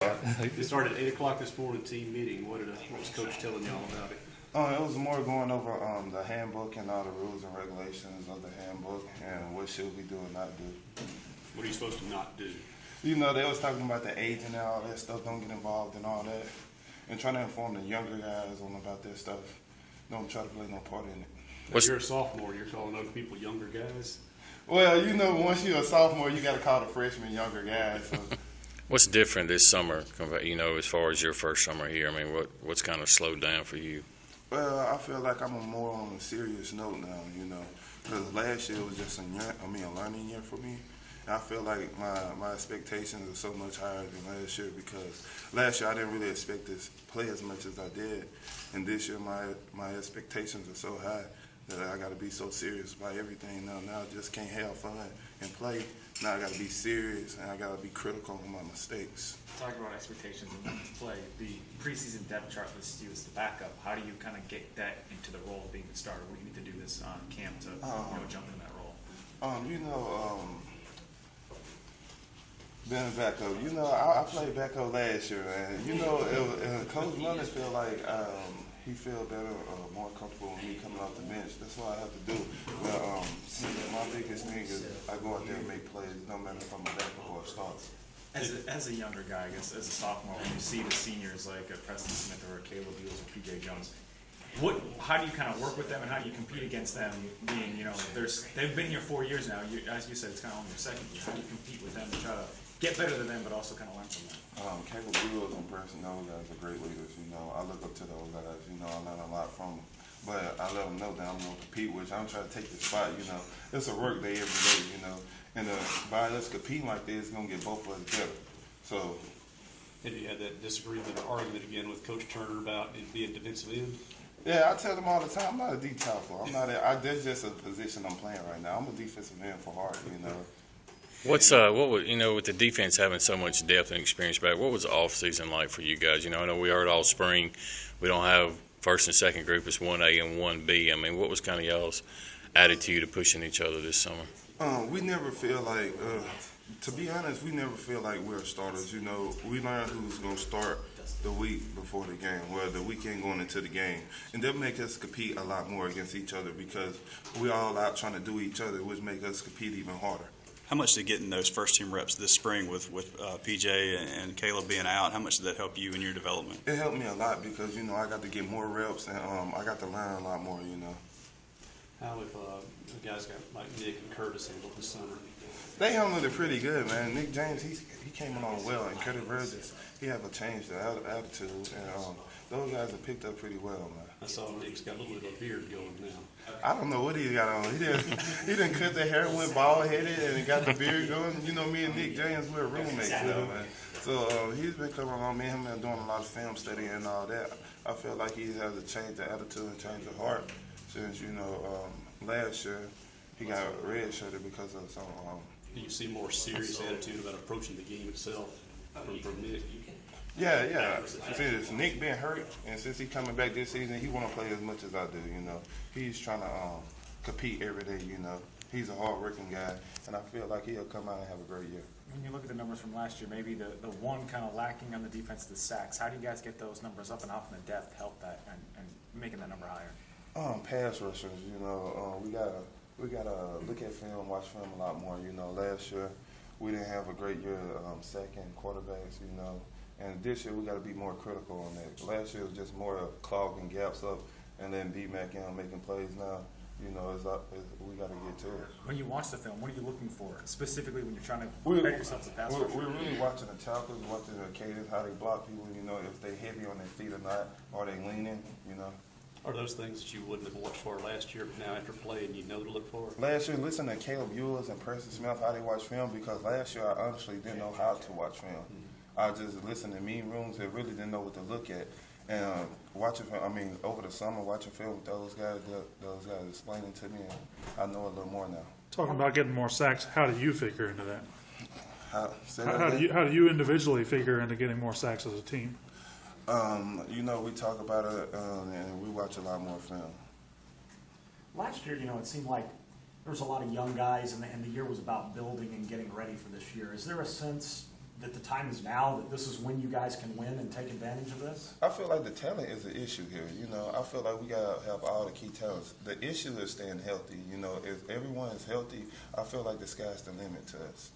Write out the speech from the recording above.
It started at 8 o'clock this morning, team meeting. What was Coach telling y'all about it? It was more going over the handbook and all the rules and regulations of the handbook and what should we do and not do. What are you supposed to not do? You know, they was talking about the age and all that stuff, don't get involved in all that. And trying to inform the younger guys on about that stuff. Don't try to play no part in it. You're a sophomore, you're calling other people younger guys? Well, you know, once you're a sophomore, you got to call the freshmen younger guys. So. What's different this summer, you know, as far as your first summer here? I mean, what's kind of slowed down for you? Well, I feel like I'm more on a serious note now, you know, because last year was just a learning year for me. And I feel like my expectations are so much higher than last year because last year I didn't really expect to play as much as I did. And this year my expectations are so high that I got to be so serious about everything now. Now I just can't have fun and play. Now I got to be serious and I got to be critical of my mistakes. Talking about expectations and wanting to play, the preseason depth chart lists you as the backup. How do you kind of get that into the role of being the starter? What do you need to do this camp to jump into that role? Being backup, you know, I played backup last year, and you know, Coach Mullins feel like he feel better, more comfortable with me coming off the bench. That's what I have to do. But my biggest thing is I go out there and make plays, no matter if I'm a backup or a starter. As a younger guy, I guess, as a sophomore, when you see the seniors like Preston Smith or Caleb Beals or P.J. Jones, how do you kind of work with them and how do you compete against them? Being, you know, they've been here 4 years now. As you said, it's kind of only your second year. How do you compete with them to try to get better than them, but also kind of learn from them? Caleb Beals and Preston, those guys are great leaders. You know, I look up to those guys. You know, I learn a lot from them. But I let them know that I'm going to compete with you. I'm trying to take the spot. You know, it's a work day every day. You know, and by us competing like this, it's going to get both of us better. So. Have you had that disagreement or argument again with Coach Turner about it being defensive end? Yeah, I tell them all the time, I'm not a D tackle. I'm not. That's just a position I'm playing right now. I'm a defensive end for heart. You know. What was, you know, with the defense having so much depth and experience back, what was the off season like for you guys? You know, I know we heard all spring we don't have first and second group, it's 1A and 1B. I mean, what was kind of y'all's attitude of pushing each other this summer? We never feel like, to be honest, we never feel like we're starters. You know, we learn who's going to start the week before the game, well, the weekend going into the game. And that make us compete a lot more against each other because we all out trying to do each other, which make us compete even harder. How much did getting those first-team reps this spring with PJ and Caleb being out, how much did that help you in your development? It helped me a lot because, you know, I got to get more reps and I got to learn a lot more, you know. How if the guys got like Nick and Curtis handled this summer? They handled it pretty good, man. Nick James, he came along well, and Curtis Burgess, he have a change the attitude, and those guys have picked up pretty well, man. I saw Nick's got a little bit of a beard going now. I don't know what he got on. He didn't cut the hair, went bald headed, and he got the beard going. You know, me and Nick James, we're roommates now, man. So he's been coming along. Me and him been doing a lot of film study and all that. I feel like he has to change the attitude and change the heart since, you know, last year he got red-shirted because of some. Do you see more serious attitude about approaching the game itself from Nick? Yeah. Since Nick been hurt, and since he coming back this season, he want to play as much as I do, you know. He's trying to compete every day, you know. He's a hard-working guy, and I feel like he'll come out and have a great year. When you look at the numbers from last year, maybe the one kind of lacking on the defense, the sacks, how do you guys get those numbers up and off in the depth, help that, and making that number higher? Pass rushers, you know, we gotta look at film, watch film a lot more. You know, last year we didn't have a great year sacking quarterbacks, you know, and this year we got to be more critical on that. Last year was just more of clogging gaps up and then B-Mac in making plays. Now, you know, we got to get to it. When you watch the film, what are you looking for specifically when you're trying to bet yourself as a pass rusher? We're really watching the tackles, watching the cadence, how they block people. You know, if they heavy on their feet or not, are they leaning? You know. Are those things that you wouldn't have watched for last year, but now after playing you know to look for? Last year, listen to Caleb Ewers and Preston Smith, how they watch film, because last year I honestly didn't know how to watch film. I just listened to meeting rooms and really didn't know what to look at. And watching film, over the summer, watching film with those guys explaining to me, and I know a little more now. Talking about getting more sacks, how do you figure into that? How do you individually figure into getting more sacks as a team? You know, we talk about it and we watch a lot more film. Last year, you know, it seemed like there was a lot of young guys and the year was about building and getting ready for this year. Is there a sense that the time is now, that this is when you guys can win and take advantage of this? I feel like the talent is the issue here. You know, I feel like we gotta have all the key talents. The issue is staying healthy. You know, if everyone is healthy, I feel like the sky's the limit to us.